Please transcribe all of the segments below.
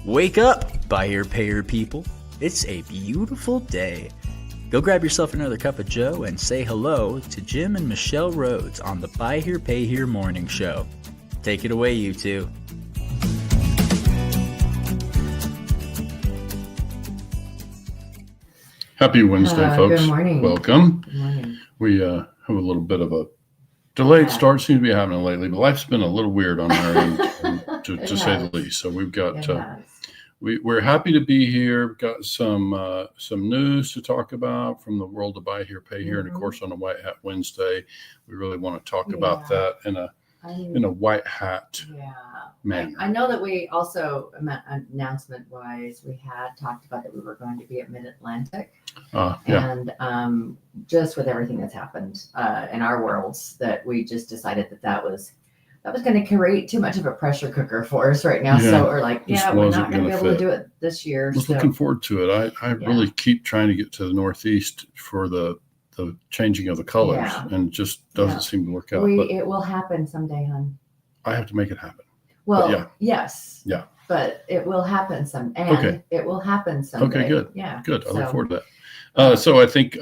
Wake up, buyer payer people. It's a beautiful day. Go grab yourself another cup of joe and say hello to Jim and Michelle Rhoads on the Buy Here Pay Here Morning Show. Take it away, you two. Happy Wednesday, folks. Good morning. Welcome. Good morning. We have a little bit of a delayed start. Seems to be happening lately, but life's been a little weird on our end, to say the least. So we've got we're happy to be here. We've got some news to talk about from the world of Buy Here, Pay Here, and of course on a White Hat Wednesday, we really want to talk about that in a white hat manner. I know that we also, announcement wise, we had talked about that we were going to be at Mid-Atlantic. And just with everything that's happened in our worlds, that we just decided that was going to create too much of a pressure cooker for us right now. Yeah, so we're like, we're not going to be able to do it this year. I was looking forward to it. I really keep trying to get to the Northeast for the changing of the colors, and it just doesn't seem to work out. It will happen someday, hon. I have to make it happen. Well, yes. Yeah. But it will happen someday. It will happen someday. Okay, good. Yeah. Good. I look forward to that. So I think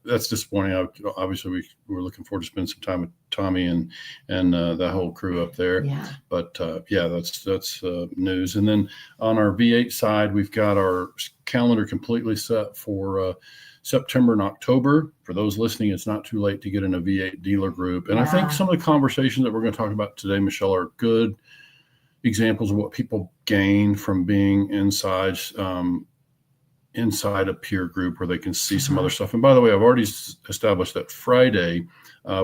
that's disappointing. Obviously, we were looking forward to spending some time with Tommy and that whole crew up there. Yeah. But that's news. And then on our V8 side, we've got our calendar completely set for September and October. For those listening, it's not too late to get in a V8 dealer group. And I think some of the conversations that we're going to talk about today, Michelle, are good examples of what people gain from being inside a peer group where they can see some other stuff. And by the way, I've already established that Friday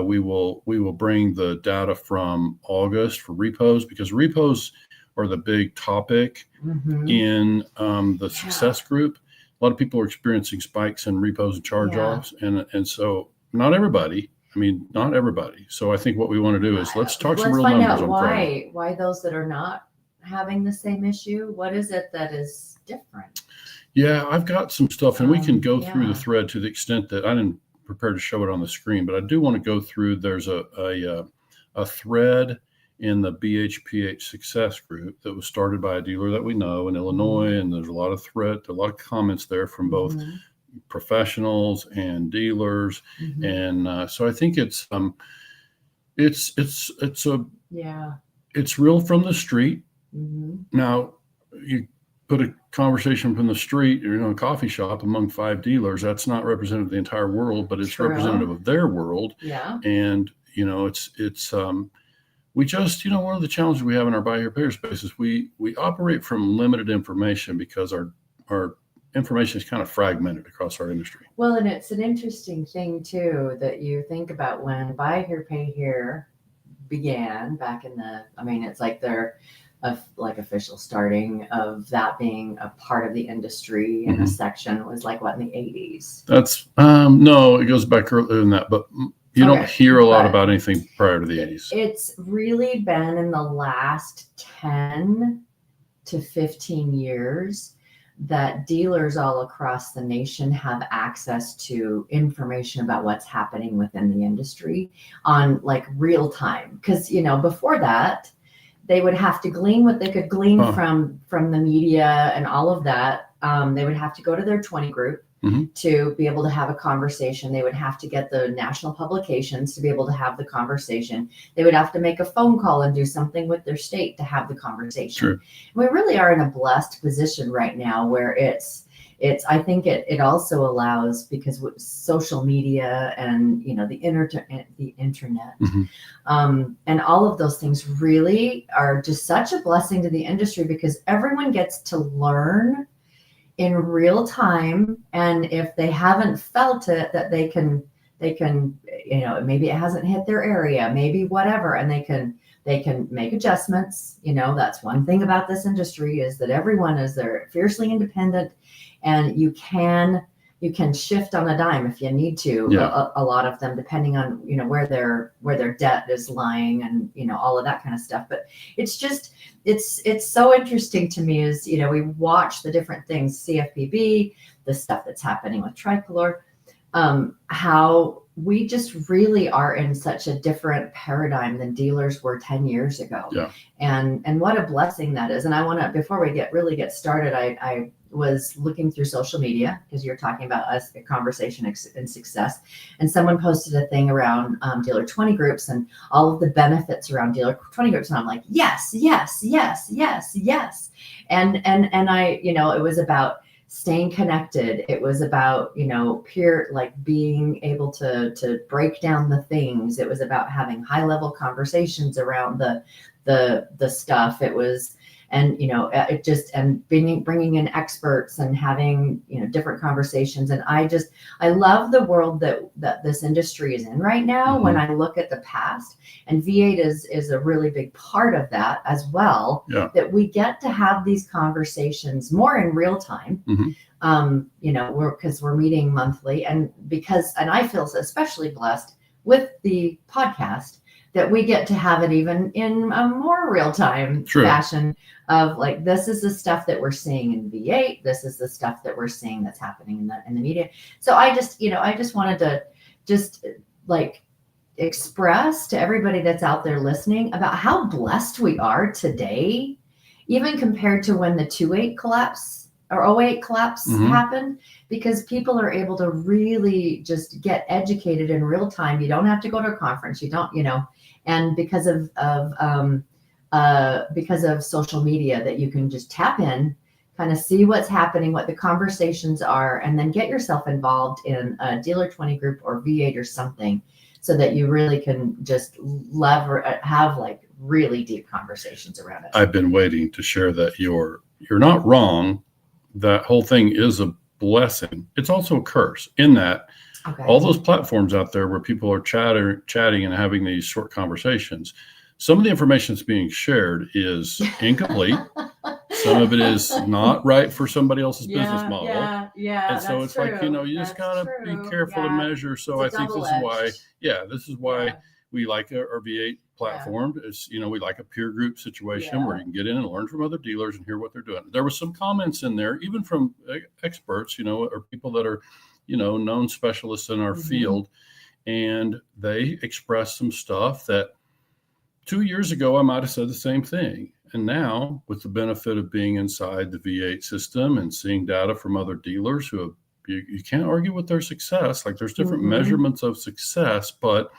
we will bring the data from August for repos, because repos are the big topic in the success group. A lot of people are experiencing spikes in repos and charge-offs, and so not everybody. So I think what we want to do is let's talk some real numbers on Friday. Why those that are not having the same issue? What is it that is different? Yeah, I've got some stuff, and we can go through the thread to the extent that I didn't prepare to show it on the screen, but I do want to go through. There's a thread in the BHPH success group that was started by a dealer that we know in Illinois, and there's a lot of comments there from both professionals and dealers, and so I think it's real from the street. Now, you put a conversation from the street, a coffee shop among 5 dealers, that's not representative of the entire world, but it's representative of their world. Yeah. And it's we just, one of the challenges we have in our Buy Here Pay Here space is we operate from limited information because our information is kind of fragmented across our industry. Well, and it's an interesting thing too that you think about when Buy Here Pay Here began back in it's like their official starting of that being a part of the industry in a section was like in the 80s. That's no, it goes back earlier than that, but you don't hear a lot about anything prior to the 80s. It's really been in the last 10 to 15 years that dealers all across the nation have access to information about what's happening within the industry on real time. Because, before that, they would have to glean what they could glean from the media and all of that. They would have to go to their 20 group to be able to have a conversation. They would have to get the national publications to be able to have the conversation. They would have to make a phone call and do something with their state to have the conversation. Sure. We really are in a blessed position right now where I think it also allows, because with social media and the internet and all of those things really are just such a blessing to the industry, because everyone gets to learn in real time, and if they haven't felt it, that they can maybe it hasn't hit their area, maybe whatever, and they can make adjustments. That's one thing about this industry, is that everyone is there fiercely independent, and you can shift on a dime if you need to. A lot of them, depending on where their debt is lying, and all of that kind of stuff. But it's just it's so interesting to me is we watch the different things, CFPB, the stuff that's happening with Tricolor, how we just really are in such a different paradigm than dealers were 10 years ago. Yeah. And what a blessing that is. And I want to, before we really get started, I was looking through social media, because you're talking about us, a conversation and success. And someone posted a thing around dealer 20 groups and all of the benefits around dealer 20 groups. And I'm like, yes, yes, yes, yes, yes. And I, it was about staying connected. It was about, peer, like being able to break down the things. It was about having high level conversations around the stuff. It was, and it just, and bringing in experts and having different conversations. And I love the world that this industry is in right now. Mm-hmm. When I look at the past, and V8 is a really big part of that as well. Yeah. That we get to have these conversations more in real time. Mm-hmm. Because we're meeting monthly, and I feel especially blessed with the podcast that we get to have it even in a more real-time fashion of like, this is the stuff that we're seeing in V8. This is the stuff that we're seeing that's happening in the media. So I just wanted to just like express to everybody that's out there listening about how blessed we are today, even compared to when the 28 collapse or 08 collapse happened, because people are able to really just get educated in real time. You don't have to go to a conference. You don't, and because of social media, that you can just tap in, kind of see what's happening, what the conversations are, and then get yourself involved in a dealer 20 group or V8 or something, so that you really can just have like really deep conversations around it. I've been waiting to share that you're not wrong. That whole thing is a blessing. It's also a curse in that all those platforms out there where people are chatting and having these short conversations, some of the information that's being shared is incomplete. Some of it is not right for somebody else's business model. Yeah. And so it's true. Like, you just got to be careful to measure. So I think this is why we like our V8 platform. Is, we like a peer group situation where you can get in and learn from other dealers and hear what they're doing. There were some comments in there, even from experts, or people that are, known specialists in our field. And they expressed some stuff that 2 years ago, I might have said the same thing. And now, with the benefit of being inside the V8 system and seeing data from other dealers who have, you can't argue with their success. Like, there's different measurements of success, but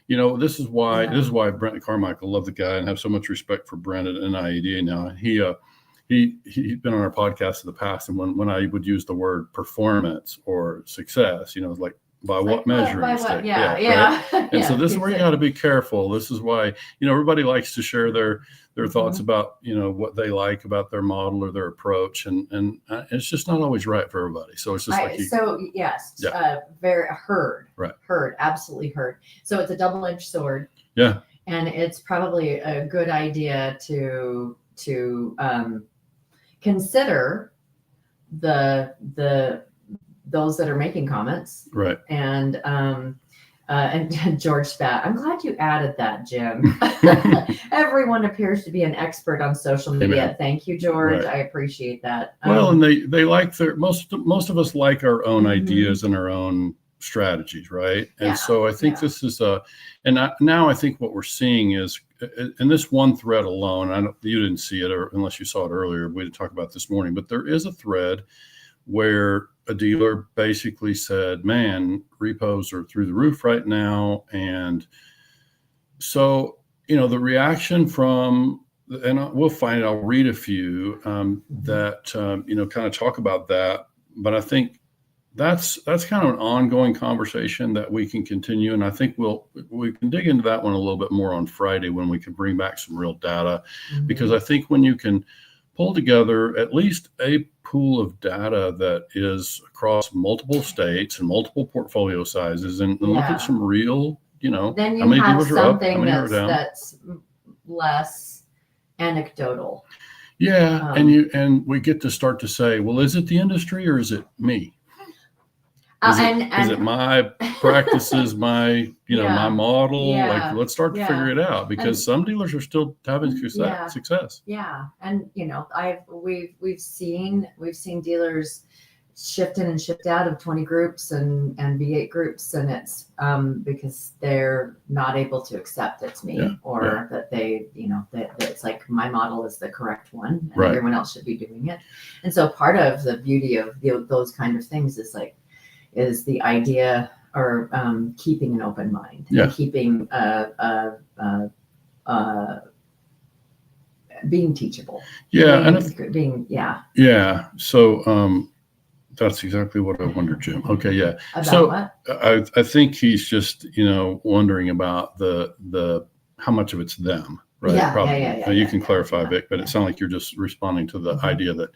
this is why Brent Carmichael, love the guy and have so much respect for Brent at NIEDA now. He's been on our podcast in the past, and when I would use the word performance or success, like, by what measuring stick? Yeah. And so this is where you got to be careful. This is why, everybody likes to share their thoughts about, what they like about their model or their approach. And it's just not always right for everybody. So it's just very heard. Right. Heard, absolutely heard. So it's a double-edged sword. Yeah. And it's probably a good idea to consider those that are making comments. Right. And George spat. I'm glad you added that, Jim. Everyone appears to be an expert on social media. Amen. Thank you, George. Right. I appreciate that. Well, and they like most of us like our own ideas and our own strategies, right? And so I think this is now I think what we're seeing is, and this one thread alone, you didn't see it, or unless you saw it earlier, we didn't talk about it this morning, but there is a thread where a dealer basically said, man, repos are through the roof right now. And so, the reaction from, and we'll find it, I'll read a few that, kind of talk about that. But I think that's kind of an ongoing conversation that we can continue. And I think we can dig into that one a little bit more on Friday when we can bring back some real data, because I think when you can pull together at least a pool of data that is across multiple states and multiple portfolio sizes, and look at some real, then you how many have dealers are up, how something many are down. that's less anecdotal. Yeah, and we get to start to say, well, is it the industry or is it me? Is it my practices, my my model? Like, let's start to figure it out, because some dealers are still having success. Yeah, and we've seen dealers shift in and shift out of 20 groups and V8 groups, and it's because they're not able to accept it's me, or that they, that it's like my model is the correct one and everyone else should be doing it. And so part of the beauty of those kind of things is the idea, or keeping an open mind, and keeping being teachable. So that's exactly what I wondered, Jim. Okay, yeah. About what? I think he's just wondering about the how much of it's them, right? Yeah, probably. yeah. You can clarify, Vic, but it sounds like you're just responding to the idea that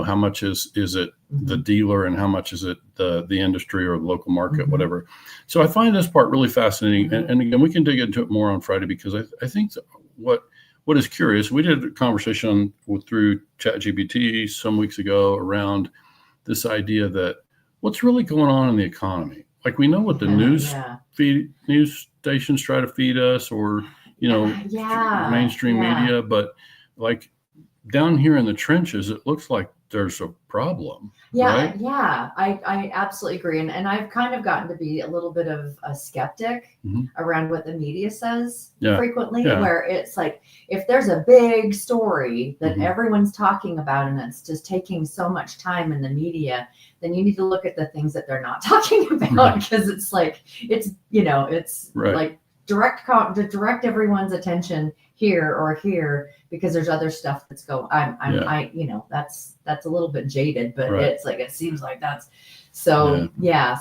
how much is it the dealer and how much is it the industry or the local market, whatever. So I find this part really fascinating, and again, we can dig into it more on Friday, because I think what is curious, we did a conversation through ChatGPT some weeks ago around this idea that what's really going on in the economy. Like, we know what the news stations try to feed us, or mainstream media, but like down here in the trenches, it looks like there's a problem. Right? I absolutely agree, and I've kind of gotten to be a little bit of a skeptic around what the media says frequently, where it's like, if there's a big story that everyone's talking about and it's just taking so much time in the media, then you need to look at the things that they're not talking about, because it's like it's like direct everyone's attention here or here, because there's other stuff that's going. That's a little bit jaded, but it's like, it seems like that's so.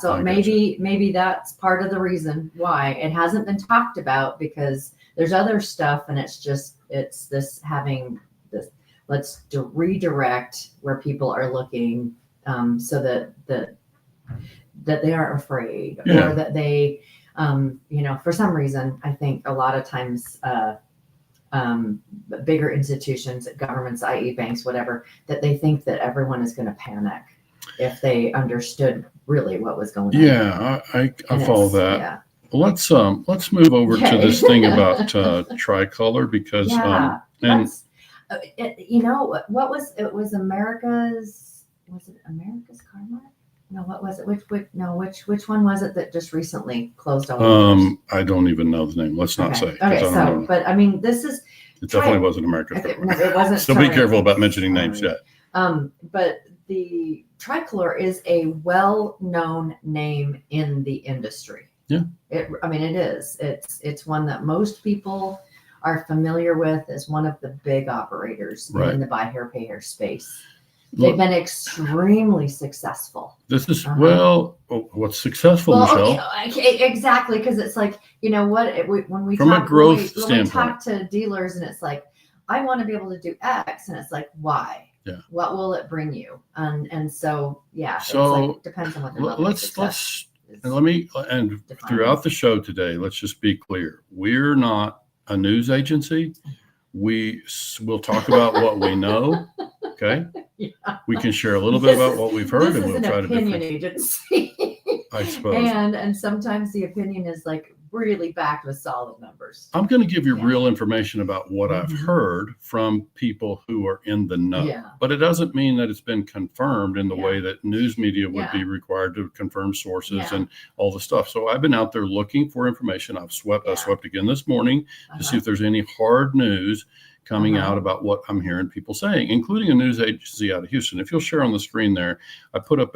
So maybe that's part of the reason why it hasn't been talked about, because there's other stuff, and it's this having this. Let's redirect where people are looking, so that they aren't afraid, or that they, for some reason, I think a lot of times. Bigger institutions, governments, i.e. banks, whatever, that they think that everyone is going to panic if they understood really what was going on. I follow that. Let's move over to this thing about Tricolor, because what was it? Was it America's Car Mart? No, what was it? Which one was it that just recently closed all? I don't even know the name. Let's not say. Okay, but I mean, it definitely wasn't America's Car Mart. It wasn't. So be careful about mentioning names yet. But the Tricolor is a well-known name in the industry. Yeah. It is. It's one that most people are familiar with as one of the big operators in the buy here, pay here space. They've been extremely successful. This is what's successful, Michelle? Okay, exactly, because it's like, when we from talk, a growth when standpoint, we talk to dealers, and it's like, I want to be able to do X, and it's like, why? Yeah. What will it bring you? And so it's like, depends on what they're throughout the show today, let's just be clear: we're not a news agency. We will talk about what we know. Okay. We can share a little bit about what we've heard, and we'll try to opinion agency. I suppose. And sometimes the opinion is like really backed with solid numbers. I'm going to give you real information about what I've heard from people who are in the know, but it doesn't mean that it's been confirmed in the way that news media would be required to confirm sources and all the stuff. So I've been out there looking for information. I swept again this morning to see if there's any hard news coming out about what I'm hearing people saying, including a news agency out of Houston. If you'll share on the screen there, I put up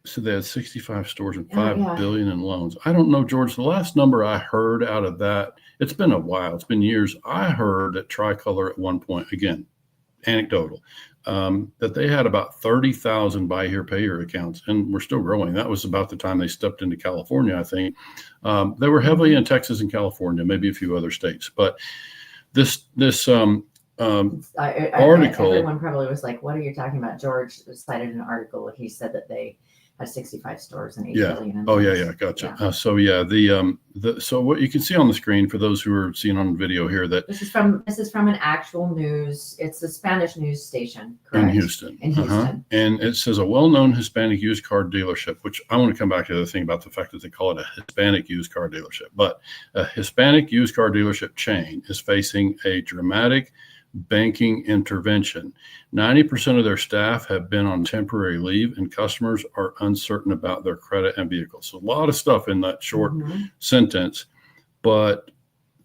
so they had 65 stores and $5 billion in loans. I don't know, George, the last number I heard out of that, it's been a while, it's been years. I heard that Tricolor at one point, again, anecdotal, that they had about 30,000 buy here, pay here accounts, and we're still growing. That was about the time they stepped into California, I think. They were heavily in Texas and California, maybe a few other states. But this article. Everyone probably was like, what are you talking about? George cited an article where he said that they had 65 stores and $8 billion. Gotcha. So what you can see on the screen for those who are seeing on video here, that this is from an actual news. It's a Spanish news station, correct? In Houston. And it says a well-known Hispanic used car dealership, which I want to come back to the thing about the fact that they call it a Hispanic used car dealership, but a Hispanic used car dealership chain is facing a dramatic banking intervention. 90% of their staff have been on temporary leave, and customers are uncertain about their credit and vehicles. So a lot of stuff in that short sentence. But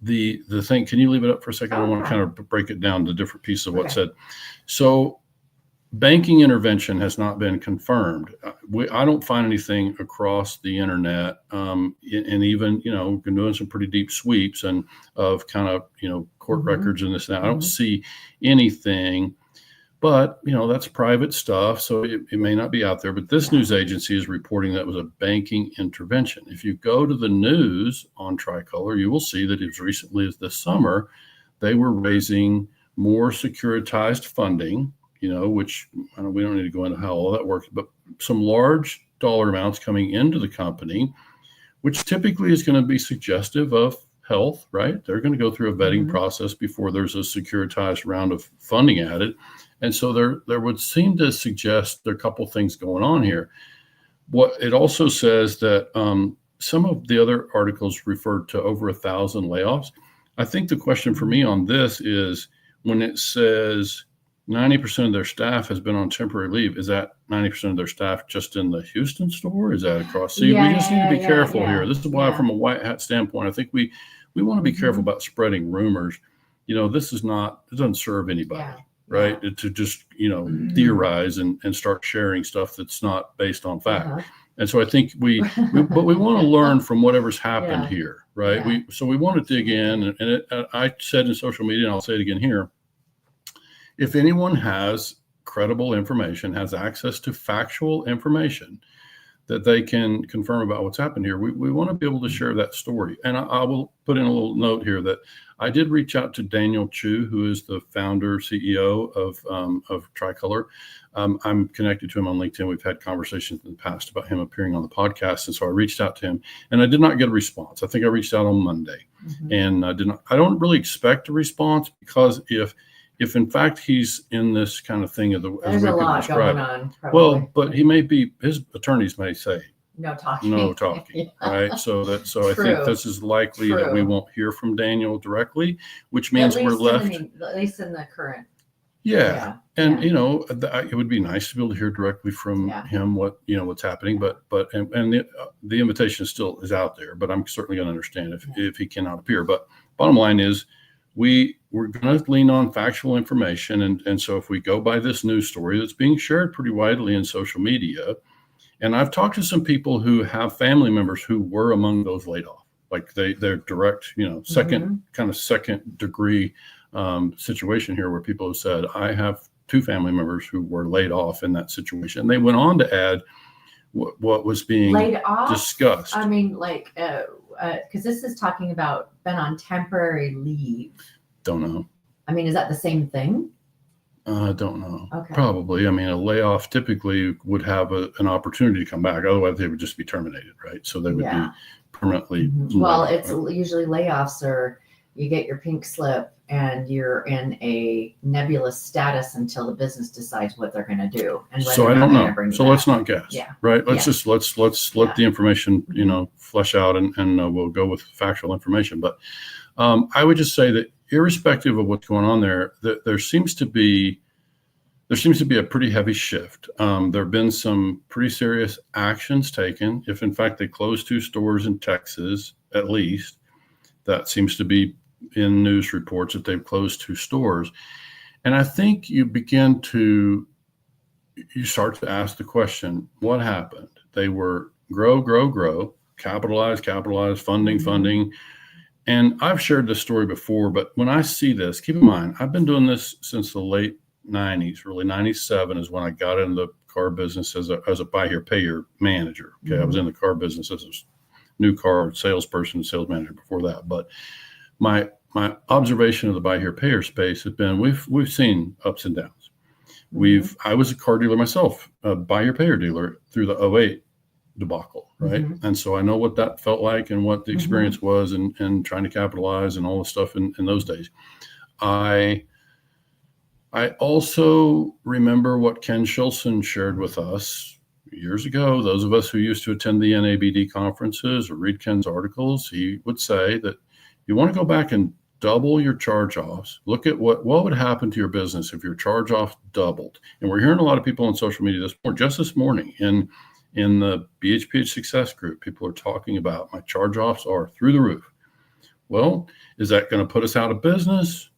the thing, can you leave it up for a second? I want to kind of break it down to different pieces of what's said. So banking intervention has not been confirmed. I don't find anything across the internet, and even, been doing some pretty deep sweeps and of kind of, court records and this and that. I don't see anything, but, that's private stuff. So it may not be out there, but this news agency is reporting that it was a banking intervention. If you go to the news on Tricolor, you will see that as recently as this summer, they were raising more securitized funding, which we don't need to go into how all that works, but some large dollar amounts coming into the company, which typically is going to be suggestive of health, right? They're going to go through a vetting process before there's a securitized round of funding added. And so there would seem to suggest there are a couple of things going on here. What it also says that some of the other articles referred to over 1,000 layoffs. I think the question for me on this is when it says 90% of their staff has been on temporary leave. Is that 90% of their staff just in the Houston store? Is that across? See, we just need to be careful here. This is why, from a white hat standpoint, I think we want to be careful about spreading rumors. This is not, it doesn't serve anybody, right? To just, theorize and start sharing stuff that's not based on fact. And so I think but we want to learn from whatever's happened here, right? So we want to dig in, and I said in social media, and I'll say it again here. If anyone has credible information, has access to factual information that they can confirm about what's happened here, we want to be able to share that story. And I will put in a little note here that I did reach out to Daniel Chu, who is the founder, CEO of Tricolor. I'm connected to him on LinkedIn. We've had conversations in the past about him appearing on the podcast. And so I reached out to him, and I did not get a response. I think I reached out on Monday, and I don't really expect a response, because if in fact he's in this kind of thing, there's a lot going on. Probably. Well, but his attorneys may say no talking, right? So I think this is likely that we won't hear from Daniel directly, which means we're left at least in the current. And it would be nice to be able to hear directly from him what's happening, but the invitation still is out there, but I'm certainly going to understand if he cannot appear. But bottom line is, we're going to lean on factual information. And so if we go by this news story that's being shared pretty widely in social media, and I've talked to some people who have family members who were among those laid off, like they're direct, second degree situation here, where people have said, I have two family members who were laid off in that situation. And they went on to add what was being laid off? Discussed. I mean, because this is talking about been on temporary leave. Don't know. I mean, is that the same thing? I don't know. Okay. Probably. I mean, a layoff typically would have an opportunity to come back. Otherwise, they would just be terminated, right? So they would be permanently. Well, it's usually layoffs are you get your pink slip and you're in a nebulous status until the business decides what they're going to do. And so I don't know. So let's not guess. Right. Let's just let's let the information flesh out, and we'll go with factual information. But I would just say that irrespective of what's going on there, there seems to be a pretty heavy shift. There have been some pretty serious actions taken. If in fact they closed 2 stores in Texas, at least, that seems to be in news reports that they've closed 2 stores. And I think you start to ask the question, what happened? They were grow, capitalize, funding. And I've shared this story before, but when I see this, keep in mind, I've been doing this since the late 90s, really 97 is when I got into the car business as a buy here, pay here manager. Okay. I was in the car business as a new car salesperson, sales manager before that. But my observation of the buy here, pay here space has been, we've seen ups and downs. I was a car dealer myself, a buy here, pay here dealer through the 2008 debacle, right? And so I know what that felt like and what the experience was and trying to capitalize and all the stuff in those days. I also remember what Ken Shilson shared with us years ago. Those of us who used to attend the NABD conferences or read Ken's articles, he would say that you want to go back and double your charge-offs. Look at what would happen to your business if your charge-off doubled. And we're hearing a lot of people on social media this morning in the BHPH Success Group, people are talking about my charge-offs are through the roof. Well, is that going to put us out of business?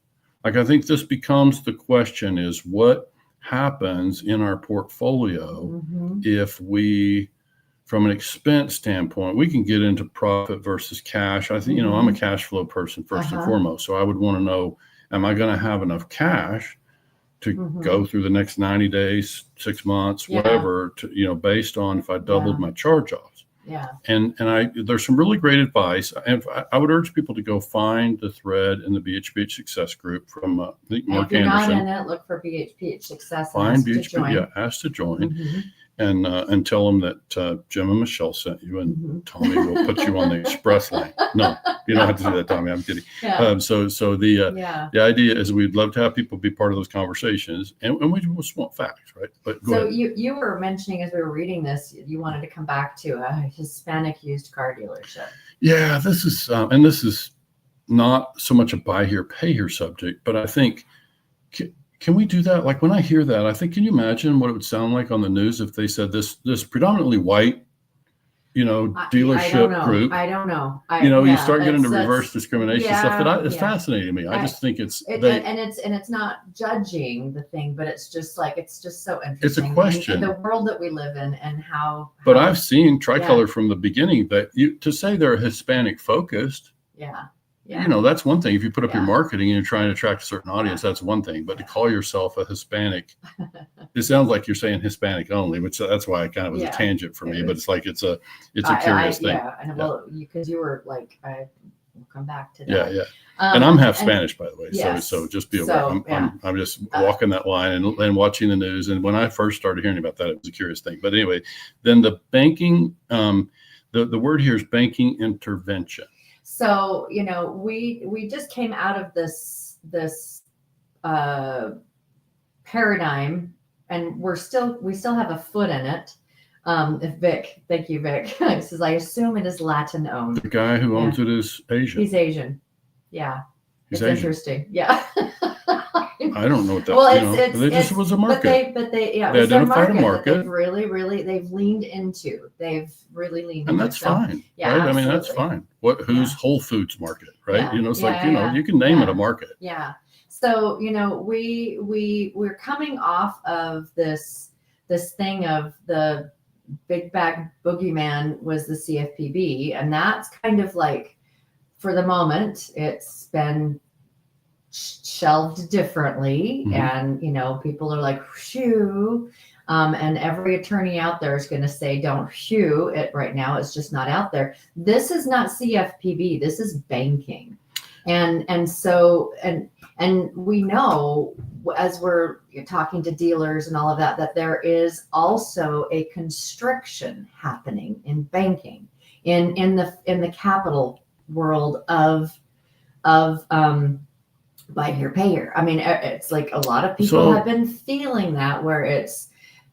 Like, I think this becomes the question is what happens in our portfolio if we, from an expense standpoint, we can get into profit versus cash. I think, I'm a cash flow person first and foremost. So I would want to know, am I going to have enough cash to go through the next 90 days, 6 months, whatever, to, based on if I doubled my charge-offs. Yeah. And there's some really great advice. And I would urge people to go find the thread in the BHPH Success Group from I think Mark Anderson. If you're Anderson. not in it, look for BHPH Success. Find BHPH, ask to join. And tell them that Jim and Michelle sent you, and Tommy will put you on the express lane. No, you don't have to do that, Tommy. I'm kidding. Yeah. So the idea is we'd love to have people be part of those conversations, and we just want facts, right? But go ahead. You were mentioning as we were reading this, you wanted to come back to a Hispanic used car dealership. Yeah, this is not so much a buy here, pay here subject, but I think. Can we do that? Like when I hear that, I think, can you imagine what it would sound like on the news if they said this predominantly white, dealership group? I don't know. You start getting into reverse discrimination stuff that is fascinating to me. I just think it's not judging the thing, but it's just so interesting. It's a question. In the world that we live in and how. But I've seen Tricolor from the beginning, but to say they're Hispanic focused. Yeah. That's one thing. If you put up your marketing and you're trying to attract a certain audience, that's one thing. But to call yourself a Hispanic, it sounds like you're saying Hispanic only, which that's why it kind of was a tangent for me. But it's like it's a curious thing. And well, because you were like, we'll come back to that. Yeah. And I'm half Spanish, by the way. Yes. So just be aware. I'm just walking that line and watching the news. And when I first started hearing about that, it was a curious thing. But anyway, then the banking, the word here is banking intervention. So, we just came out of this paradigm, and we still have a foot in it. Vic, thank you, Vic. He says, I assume it is Latin owned. The guy who owns it is Asian. He's Asian. Yeah. He's Asian. Interesting. Yeah. I don't know what that. This was a market. But they identified a market. They've they've leaned into. They've really leaned into. And that's fine. Yeah, right? I mean, that's fine. Who's Whole Foods market, right? Yeah. You can name it a market. Yeah. So, we're coming off of this thing of the big bag boogeyman was the CFPB. And that's kind of like, for the moment, it's been shelved differently, and people are like, shoo, and every attorney out there is going to say don't shoo it right now. It's just not out there. This is not CFPB. This is banking, and we know, as we're talking to dealers and all of that there is also a constriction happening in banking, in the capital world of buy here, pay here. I mean, it's like a lot of people have been feeling that, where it's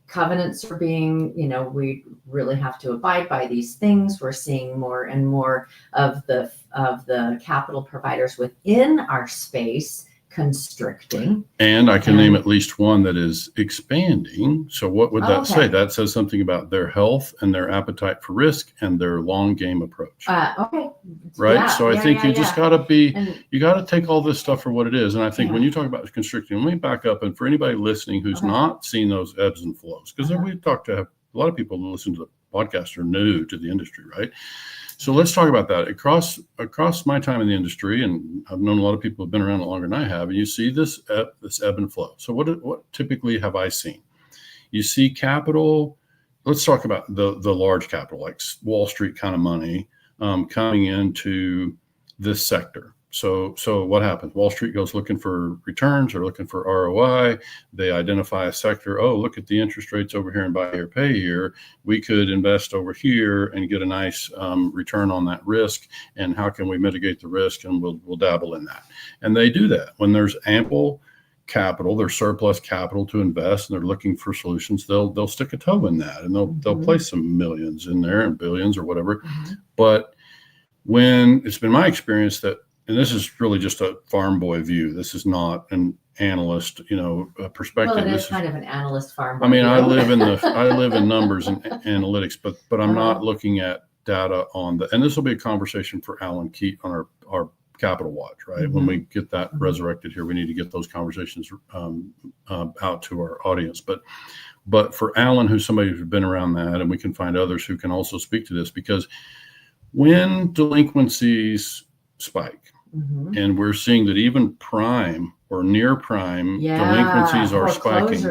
covenants are being, we really have to abide by these things. We're seeing more and more of the capital providers within our space constricting. And I can name at least one that is expanding. So what would that say? That says something about their health and their appetite for risk and their long game approach. Okay. Right. Yeah, so I think you just got to you got to take all this stuff for what it is. And I think when you talk about constricting, let me back up. And for anybody listening who's not seen those ebbs and flows, because we talk to a lot of people who listen to the podcast are new to the industry, right? So let's talk about that. Across my time in the industry, and I've known a lot of people who've been around longer than I have, and you see this ebb and flow. So what typically have I seen? You see capital. Let's talk about the large capital, like Wall Street kind of money, coming into this sector. So what happens? Wall Street goes looking for returns or looking for ROI. They identify a sector. Oh, look at the interest rates over here and buy here, pay here. We could invest over here and get a nice return on that risk. And how can we mitigate the risk? And we'll dabble in that. And they do that when there's ample capital, there's surplus capital to invest, and they're looking for solutions. They'll stick a toe in that, and they'll place some millions in there and billions or whatever. But when it's been my experience that this is really just a farm boy view. This is not an analyst, perspective. Well, it this is kind of an analyst farm. I mean, I view. live in numbers and analytics, but I'm not looking at data and this will be a conversation for Alan Keat on our Capital Watch, right? Mm-hmm. When we get that resurrected here, we need to get those conversations out to our audience. But for Alan, who's somebody who's been around that, and we can find others who can also speak to this, because when delinquencies spike, and we're seeing that even prime or near prime delinquencies are spiking,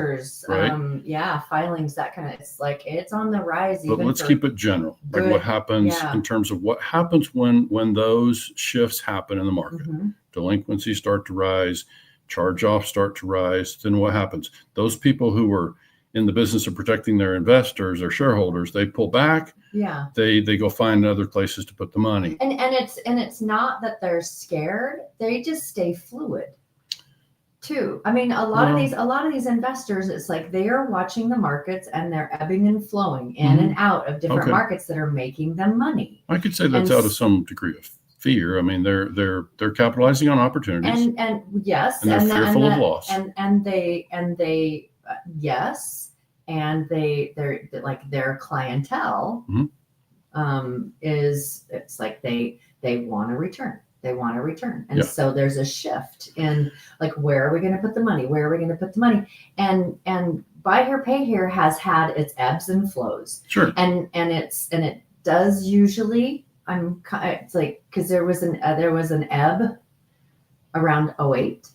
right? Filings, that kind of, it's on the rise. But let's keep it general. Like what happens in terms of what happens when those shifts happen in the market. Delinquencies start to rise, charge-offs start to rise. Then what happens? Those people who were in the business of protecting their investors, their shareholders, they pull back. Yeah. They go find other places to put the money. And it's not that they're scared. They just stay fluid too. I mean, a lot of these investors, it's like they are watching the markets and they're ebbing and flowing in and out of different markets that are making them money. I could say that's out of some degree of fear. I mean, they're capitalizing on opportunities. And yes, and they're fearful of loss. And they yes, and they're like their clientele it's like they want to return. They want to return. And so there's a shift in like, where are we going to put the money? Where are we going to put the money? And Buy Here, Pay Here has had its ebbs and flows. Sure. And it does usually, it's like, because there was an ebb around 2008.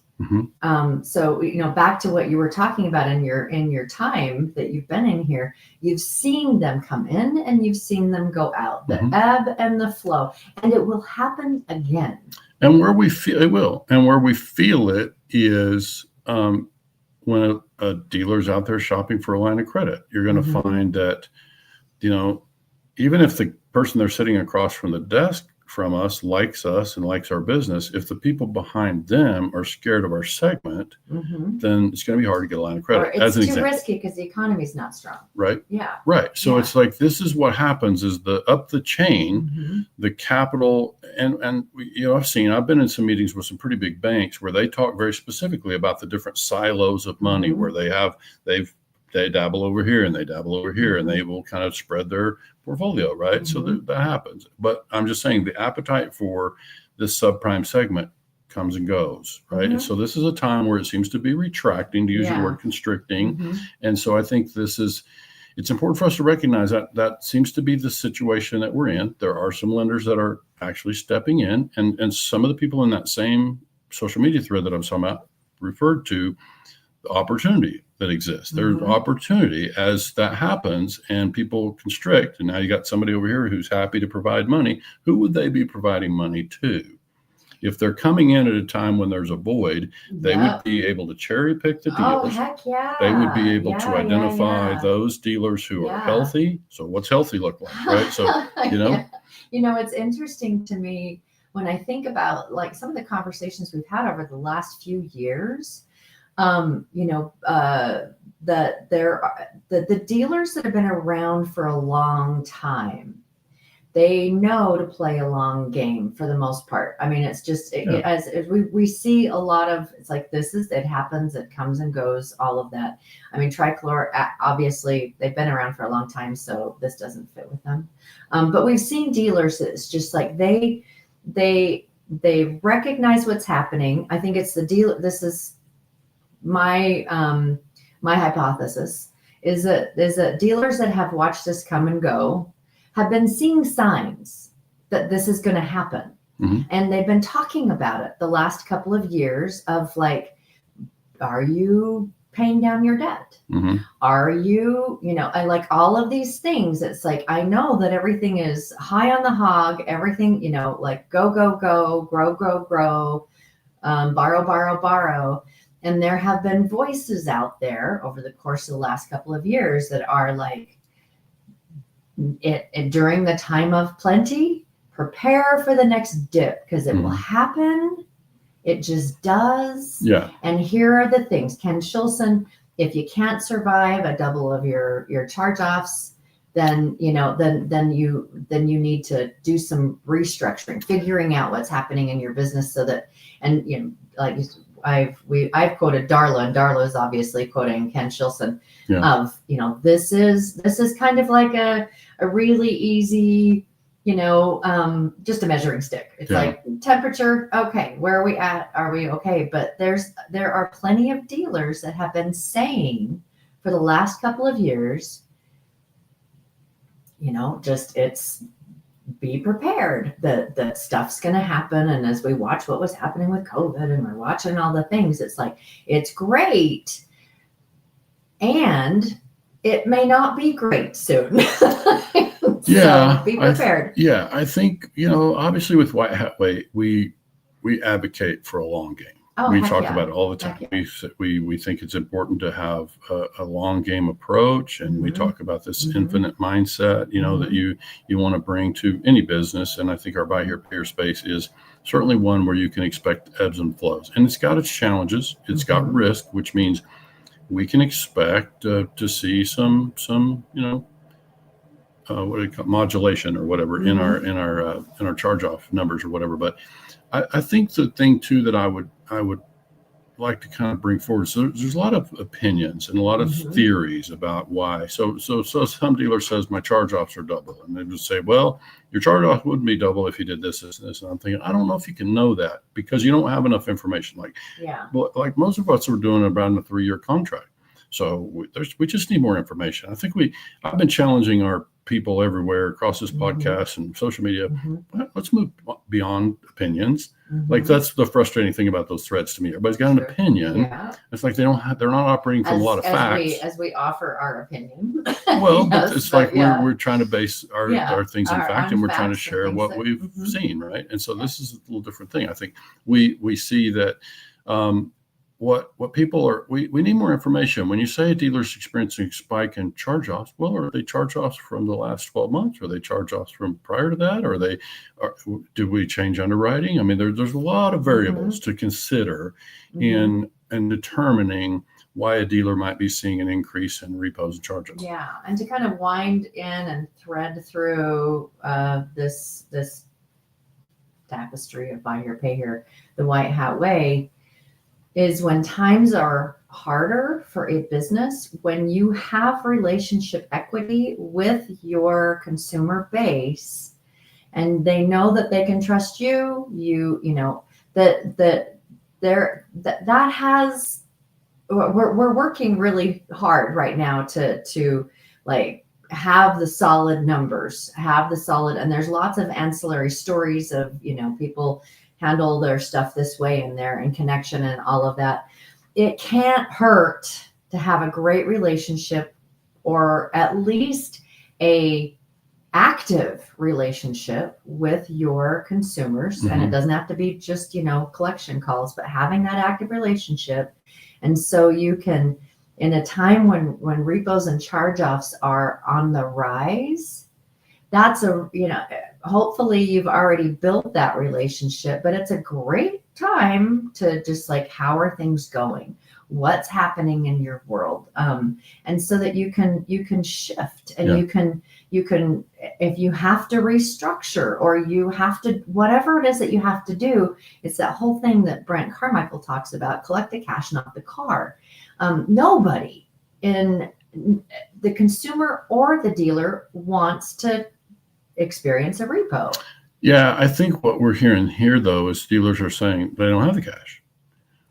So, back to what you were talking about in your time that you've been in here, you've seen them come in and you've seen them go out, the ebb and the flow, and it will happen again. And where we feel it will, and where we feel it is when a dealer's out there shopping for a line of credit. You're going to find that, even if the person they're sitting across from the desk from us likes us and likes our business, if the people behind them are scared of our segment, then it's going to be hard to get a line of credit. Or it's too risky because the economy is not strong. Right. Yeah. Right. So it's like, this is what happens is up the chain, the capital, and I've been in some meetings with some pretty big banks where they talk very specifically about the different silos of money where they dabble over here and they dabble over here, and they will kind of spread their portfolio, right? So that happens. But I'm just saying the appetite for this subprime segment comes and goes, right? And so this is a time where it seems to be retracting, to use the word constricting. And so I think it's important for us to recognize that seems to be the situation that we're in. There are some lenders that are actually stepping in, and some of the people in that same social media thread that I'm talking about referred to the opportunity that exists. There's opportunity as that happens and people constrict. And now you got somebody over here who's happy to provide money. Who would they be providing money to? If they're coming in at a time when there's a void, they would be able to cherry pick the deals. Oh, heck yeah. They would be able to identify those dealers who are healthy. So what's healthy look like, right? So, it's interesting to me when I think about like some of the conversations we've had over the last few years. The dealers that have been around for a long time, they know to play a long game for the most part. I mean, it's just as we see a lot of, it's like, it happens, it comes and goes, all of that. I mean, Tricolor, obviously they've been around for a long time, so this doesn't fit with them. But we've seen dealers, it's just like they recognize what's happening. I think it's the dealer. This is my hypothesis is that dealers that have watched this come and go have been seeing signs that this is going to happen. And they've been talking about it the last couple of years of like, are you paying down your debt? Are you, I like all of these things. It's like, I know that everything is high on the hog, everything, like go, grow, borrow. And there have been voices out there over the course of the last couple of years that are like, during the time of plenty, prepare for the next dip because it will happen. It just does. Yeah. And here are the things. Ken Schulson, if you can't survive a double of your charge-offs, then you need to do some restructuring, figuring out what's happening in your business so that, and like I've quoted Darla, and Darla is obviously quoting Ken Shilson of, this is kind of like a really easy, just a measuring stick. It's like temperature. Okay. Where are we at? Are we okay? But there are plenty of dealers that have been saying for the last couple of years, just it's be prepared that stuff's going to happen. And as we watch what was happening with COVID and we're watching all the things, it's like, it's great. And it may not be great soon. Yeah. So be prepared. I think, obviously with White Hat Way, we advocate for a long game. We talk about it all the time. We think it's important to have a long game approach, and we talk about this infinite mindset, that you want to bring to any business. And I think our buy here, pay here space is certainly one where you can expect ebbs and flows, and it's got its challenges. It's got risk, which means we can expect to see some what do you call modulation or whatever in our charge off numbers or whatever. But I think the thing too that I would like to kind of bring forward. So there's a lot of opinions and a lot of theories about why. So some dealer says my charge offs are double, and they just say, well, your charge off wouldn't be double if you did this, this, and this. And I'm thinking, I don't know if you can know that because you don't have enough information. Like most of us are doing about a 3-year contract. So we just need more information. I think I've been challenging our people everywhere across this podcast and social media. Let's move beyond opinions. Like that's the frustrating thing about those threads to me. Everybody's got an opinion. It's like they're not operating from a lot of facts. As we offer our opinion. Well, but it's like we're trying to base our things in fact, and we're trying to share what we've seen, right? And so this is a little different thing. I think we see that what people are, we need more information. When you say a dealer's experiencing a spike in charge-offs, well, are they charge-offs from the last 12 months? Are they charge-offs from prior to that? Did we change underwriting? I mean, there's a lot of variables to consider in determining why a dealer might be seeing an increase in repos and charge-offs. Yeah, and to kind of wind in and thread through this tapestry of buy here, pay here, the White Hat Way, is when times are harder for a business, when you have relationship equity with your consumer base and they know that they can trust you, we're working really hard right now to like have the solid numbers, and there's lots of ancillary stories of, people handle their stuff this way and they're in connection and all of that. It can't hurt to have a great relationship, or at least a active relationship with your consumers. And it doesn't have to be just, collection calls, but having that active relationship. And so you can, in a time when repos and charge-offs are on the rise, that's hopefully you've already built that relationship, but it's a great time to just like, how are things going? What's happening in your world? And so that you can shift, and you can, if you have to restructure, or you have to, whatever it is that you have to do, it's that whole thing that Brent Carmichael talks about, collect the cash, not the car. Nobody in the consumer or the dealer wants to experience a repo. Yeah, I think what we're hearing here, though, is dealers are saying they don't have the cash.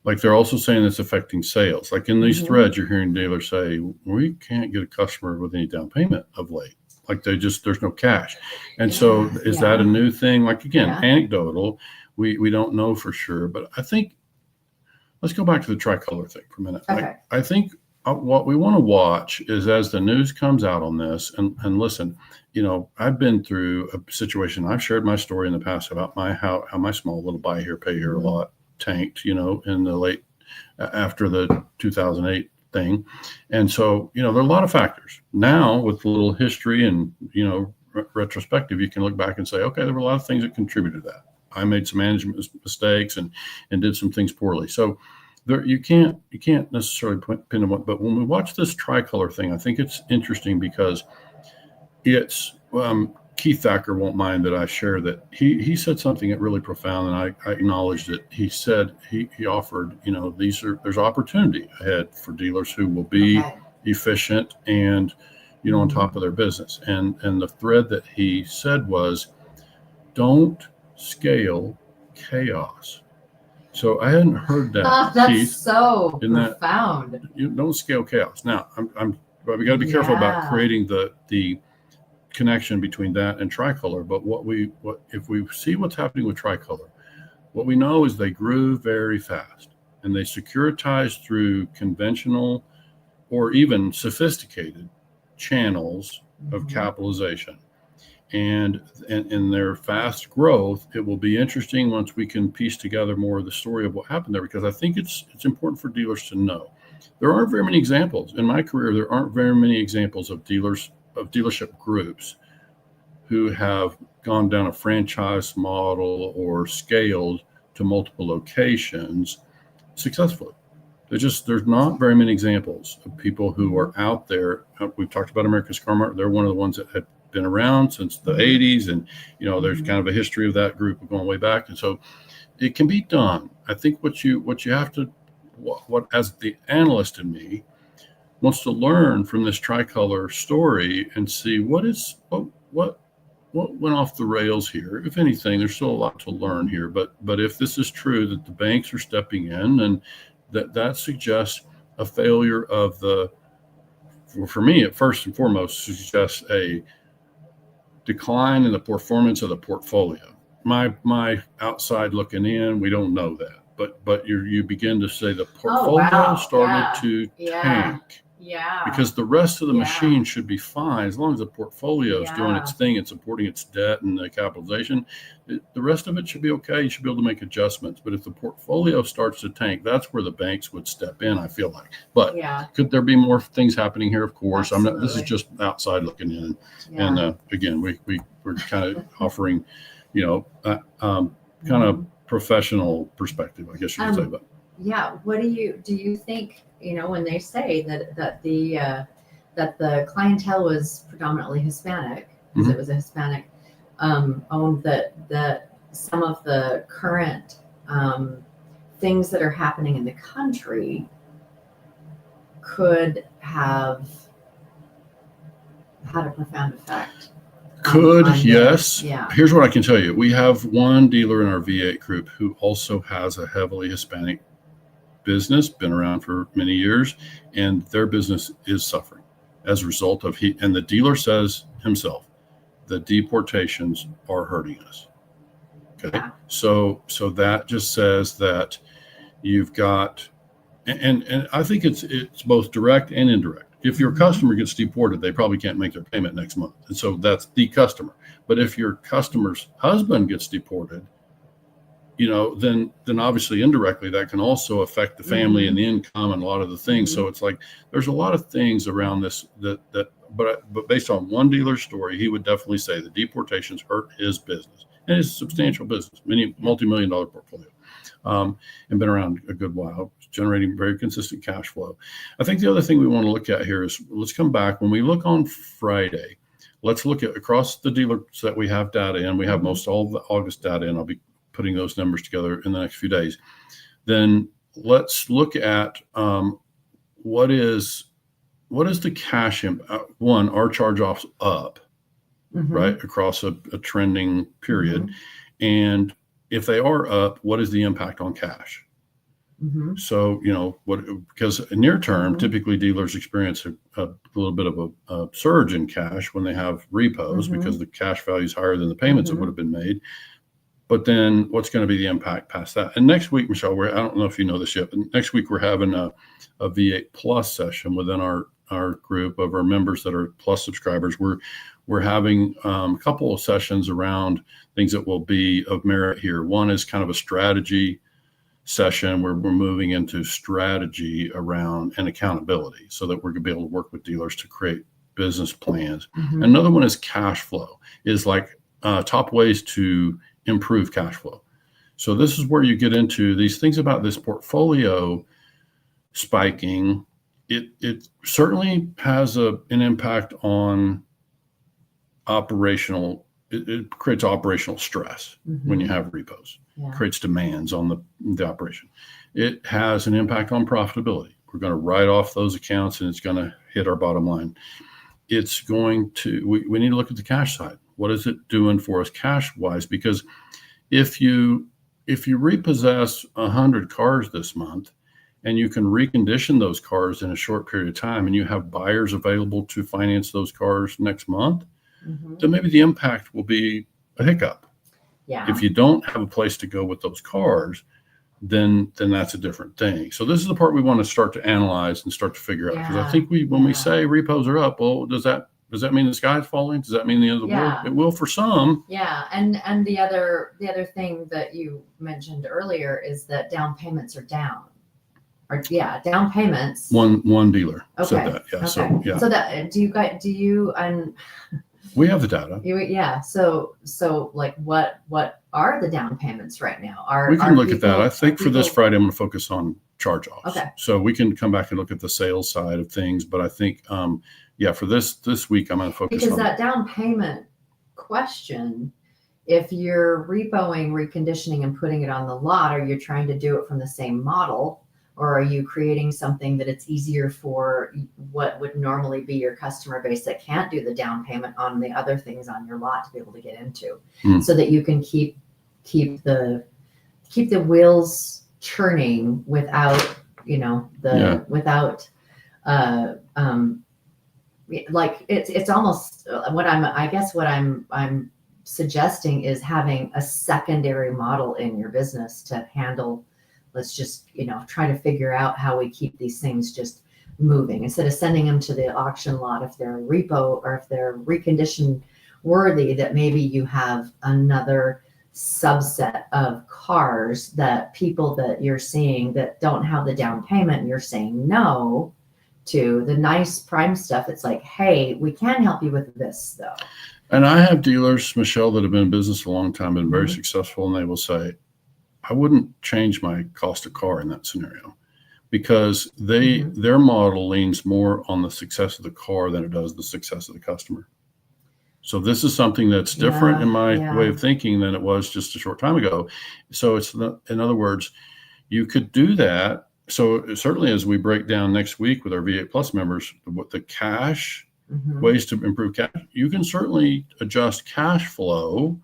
Like they're also saying it's affecting sales. Like in these threads, you're hearing dealers say, we can't get a customer with any down payment of late. Like there's no cash. And so is that a new thing? Like, again, anecdotal, we don't know for sure. But I think, let's go back to the Tricolor thing for a minute. Okay. I think what we want to watch is as the news comes out on this, and listen, I've been through a situation. I've shared my story in the past about how my small little buy here, pay here lot tanked, in the late, after the 2008 thing. And so, there are a lot of factors. Now with a little history and, retrospective, you can look back and say, okay, there were a lot of things that contributed to that. I made some management mistakes and did some things poorly. So you can't necessarily pin them up. But when we watch this Tricolor thing, I think it's interesting because it's Keith Thacker won't mind that I share that he said something that really profound, and I acknowledged it. He said he offered, there's opportunity ahead for dealers who will be efficient and on top of their business. And the thread that he said was, don't scale chaos. So I hadn't heard that. That's Keith, so profound. You don't scale chaos. Now but we got to be careful about creating the connection between that and Tricolor. But if we see what's happening with Tricolor, what we know is they grew very fast and they securitized through conventional or even sophisticated channels of capitalization. And in their fast growth, it will be interesting once we can piece together more of the story of what happened there, because I think it's important for dealers to know. There aren't very many examples in my career. There aren't very many examples of dealership groups who have gone down a franchise model or scaled to multiple locations successfully. There's not very many examples of people who are out there. We've talked about America's Car Mart. They're one of the ones that had been around since the 80s. And, there's kind of a history of that group going way back. And so it can be done. I think what you have to, what as the analyst in me wants to learn from this Tricolor story and see what went off the rails here. If anything, there's still a lot to learn here. But if this is true that the banks are stepping in, and that suggests a failure of for me, at first and foremost, suggests a decline in the performance of the portfolio. My outside looking in, we don't know that, but you begin to say the portfolio started to tank. Yeah. Because the rest of the machine should be fine as long as the portfolio is doing its thing and supporting its debt and the capitalization. The rest of it should be okay. You should be able to make adjustments. But if the portfolio starts to tank, that's where the banks would step in, I feel like. But could there be more things happening here? Of course. Absolutely. This is just outside looking in. And again, we're kind of offering, kind of professional perspective, I guess you could say. But what do you think? When they say that the clientele was predominantly Hispanic, because it was a Hispanic owned, that some of the current things that are happening in the country could have had a profound effect. Yes. Here's what I can tell you. We have one dealer in our V8 group who also has a heavily Hispanic business, been around for many years, and their business is suffering as a result of and the dealer says himself, the deportations are hurting us. Okay. So that just says that you've got, and I think it's both direct and indirect. If your customer gets deported, they probably can't make their payment next month. And so that's the customer. But if your customer's husband gets deported, then obviously indirectly that can also affect the family and the income and a lot of the things. So it's like there's a lot of things around this but based on one dealer's story, he would definitely say the deportations hurt his business, and his substantial business, many multi-million-dollar portfolio, and been around a good while, generating very consistent cash flow. I think the other thing we want to look at here is, let's come back when we look on Friday. Let's look at across the dealers that we have data in. We have most all the August data in. I'll be putting those numbers together in the next few days. Then let's look at what is the cash impact. One, our charge-offs up, right, across a trending period. And if they are up, what is the impact on cash? So, because in near term, typically dealers experience a little bit of a surge in cash when they have repos, because the cash value is higher than the payments that would have been made. But then what's going to be the impact past that? And next week, Michelle, I don't know if you know this yet, but next week we're having a V8 Plus session within our group of our members that are Plus subscribers. We're having a couple of sessions around things that will be of merit here. One is kind of a strategy session where we're moving into strategy around and accountability, so that we're going to be able to work with dealers to create business plans. Another one is cash flow, is like top ways to improve cash flow. So this is where you get into these things about this portfolio spiking. It certainly has an impact on it creates operational stress when you have repos. Yeah. Creates demands on the operation. It has an impact on profitability. We're going to write off those accounts and it's going to hit our bottom line. It's going to, we need to look at the cash side. What is it doing for us cash wise? Because if you repossess 100 cars this month and you can recondition those cars in a short period of time and you have buyers available to finance those cars next month, then maybe the impact will be a hiccup. Yeah. If you don't have a place to go with those cars, then that's a different thing. So this is the part we want to start to analyze and start to figure out. Because I think when we say repos are up, well, does that mean the sky's falling? Does that mean the end of the world? It will for some. Yeah. And the other thing that you mentioned earlier is that down payments are down. Down payments. One dealer said that. Yeah. Okay. So yeah. So that do you we have the data. So like what are the down payments right now? We can look at that. I think for this Friday, I'm going to focus on charge-offs. Okay. So we can come back and look at the sales side of things. But I think, for this week, I'm going to focus because on that down payment question. If you're repoing, reconditioning, and putting it on the lot, are you trying to do it from the same model? Or are you creating something that it's easier for what would normally be your customer base that can't do the down payment on the other things on your lot to be able to get into, so that you can keep the wheels churning without without like it's almost what I'm suggesting is having a secondary model in your business to handle. Let's just, try to figure out how we keep these things just moving instead of sending them to the auction lot if they're repo or if they're recondition worthy, that maybe you have another subset of cars that people that you're seeing that don't have the down payment and you're saying no to the nice prime stuff. It's like, hey, we can help you with this though. And I have dealers, Michelle, that have been in business a long time, been very successful, and they will say, I wouldn't change my cost of car in that scenario, because their model leans more on the success of the car than it does the success of the customer. So this is something that's different in my way of thinking than it was just a short time ago. So it's in other words, you could do that. So certainly as we break down next week with our V8 Plus members, what the cash ways to improve cash, you can certainly adjust cash flow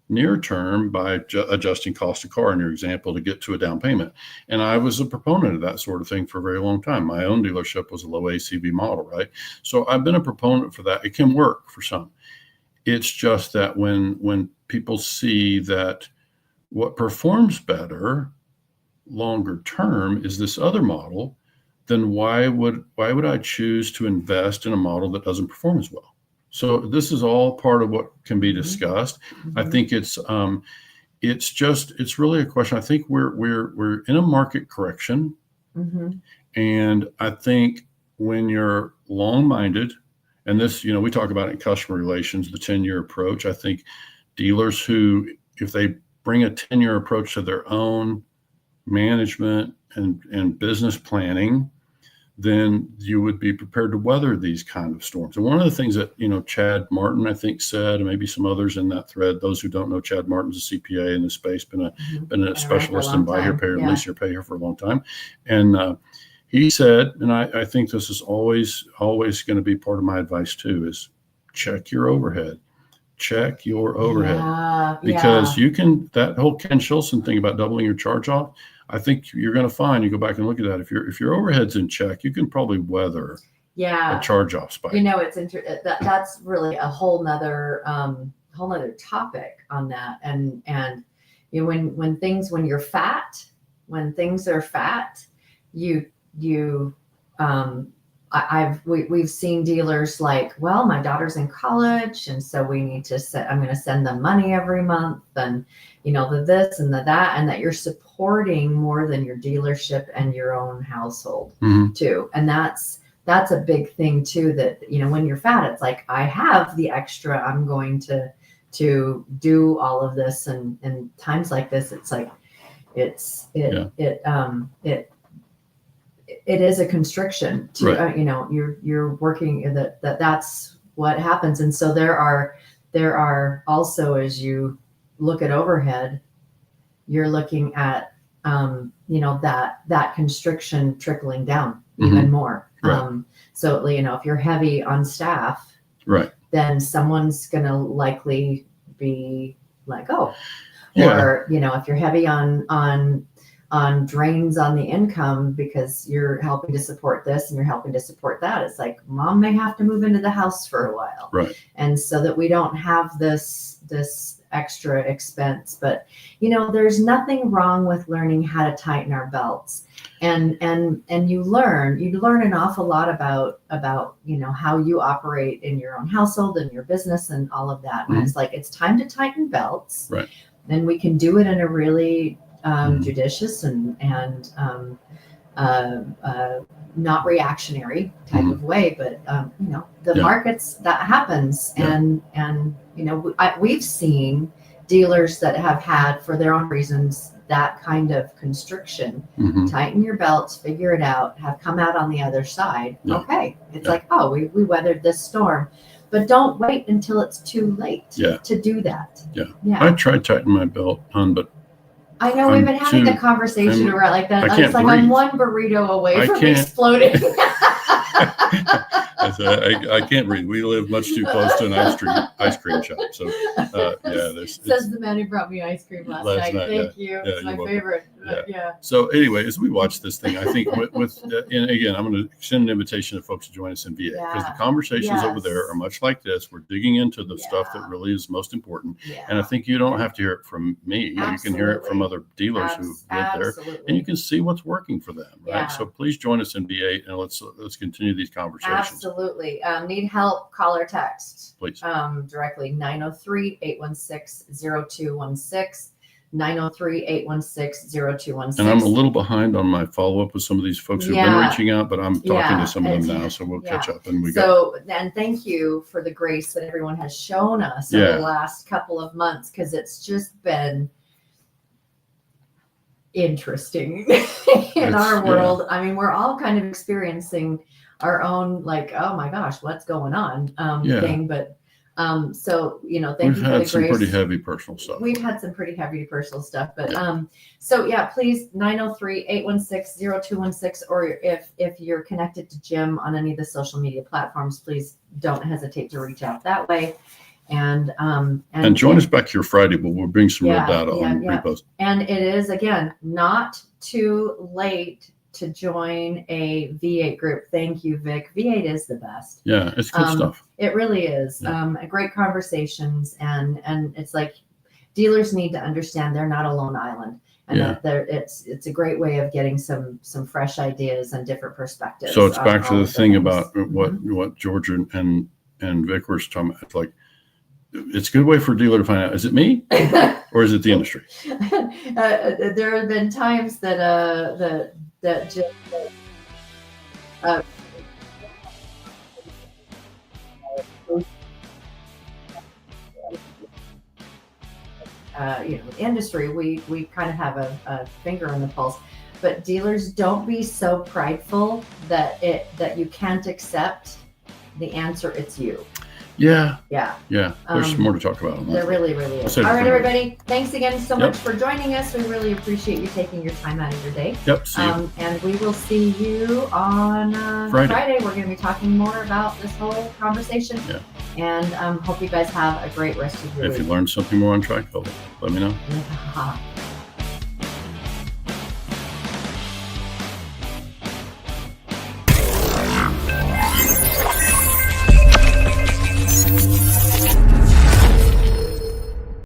near term by adjusting cost of car in your example to get to a down payment. And I was a proponent of that sort of thing for a very long time. My own dealership was a low ACV model, right? So I've been a proponent for that. It can work for some. It's just that when people see that what performs better longer term is this other model, then why would I choose to invest in a model that doesn't perform as well? So this is all part of what can be discussed. I think it's really a question. I think we're in a market correction, and I think when you're long-minded, and this, we talk about it in customer relations, the 10-year approach. I think dealers who, if they bring a 10-year approach to their own management and business planning, then you would be prepared to weather these kind of storms. And one of the things that, Chad Martin, I think, said, and maybe some others in that thread, those who don't know, Chad Martin's a CPA in the space, been a specialist in buy here, pay here, lease here, pay here for a long time. And he said, and I think this is always going to be part of my advice too, is check your overhead. Check your overhead. Because you can, that whole Ken Shilson thing about doubling your charge off, I think you're going to find, you go back and look at that, if your overhead's in check, you can probably weather a charge off spike. It's that's really a whole nother topic on that. And when things are fat, we've seen dealers like, well, my daughter's in college, and so we need to I'm going to send them money every month, and the this and the that, and that you're supporting more than your dealership and your own household too. And that's a big thing too, that, when you're fat, it's like, I have the extra, I'm going to do all of this. And times like this, it's like, it is a constriction to, right. You're working that's what happens. And so there are also, as you look at overhead, you're looking at, that constriction trickling down even more. Right. So, if you're heavy on staff, Right. then someone's going to likely be let go. Yeah. Or, if you're heavy on drains on the income because you're helping to support this and you're helping to support that, it's like mom may have to move into the house for a while. Right. And so that we don't have this extra expense. But, there's nothing wrong with learning how to tighten our belts. And you learn an awful lot about how you operate in your own household and your business and all of that. And it's like, it's time to tighten belts. Right. And we can do it in a really judicious and not reactionary type of way, but the markets, that happens. And we've seen dealers that have had, for their own reasons, that kind of constriction. Tighten your belts, figure it out, have come out on the other side. Okay, it's like, oh, we weathered this storm. But don't wait until it's too late to do that. I tried tightening my belt on, but I know we've been having a conversation around like that. It's like I'm one burrito away from exploding. I can't breathe. We live much too close to an ice cream shop. So says the man who brought me ice cream last night. Thank you. It's my favorite. So anyway, as we watch this thing, I think and again, I'm going to extend an invitation to folks to join us in VA, because the conversations over there are much like this. We're digging into the stuff that really is most important. And I think you don't have to hear it from me. Absolutely. You can hear it from other dealers who live there, and you can see what's working for them. Right. So please join us in VA, and let's continue these conversations. Absolutely. Need help, call or text. Please. Directly 903-816-0216. 903-816-0216. And I'm a little behind on my follow-up with some of these folks who've been reaching out, but I'm talking to some of them now, so we'll catch up. And and thank you for the grace that everyone has shown us over the last couple of months, because it's just been interesting in our world. I mean, we're all kind of experiencing our own, like, oh my gosh, what's going on thing. But so thank you for the grace. We've had some pretty heavy personal stuff. We've had some pretty heavy personal stuff, but please 903-816-0216, or if you're connected to Jim on any of the social media platforms, please don't hesitate to reach out that way. And join us back here Friday, but we'll bring some real data on repost. And it is, again, not too late to join a V8 group. Thank you, Vic. V8 is the best. Yeah, it's good stuff. It really is. Great conversations, and it's like dealers need to understand they're not a lone island, and that it's a great way of getting some fresh ideas and different perspectives. So it's back to the thing about what George and Vic were talking about. It's like, it's a good way for a dealer to find out, is it me or is it the industry? There have been times that just industry, we kind of have a finger on the pulse, but dealers, don't be so prideful that you can't accept the answer. It's you. Yeah. There's more to talk about on that. There really is. All right, everybody. Thanks again so much for joining us. We really appreciate you taking your time out of your day. See you. And we will see you on Friday. We're going to be talking more about this whole conversation. And hope you guys have a great rest of your week. If you learned something more on Tricolor, let me know.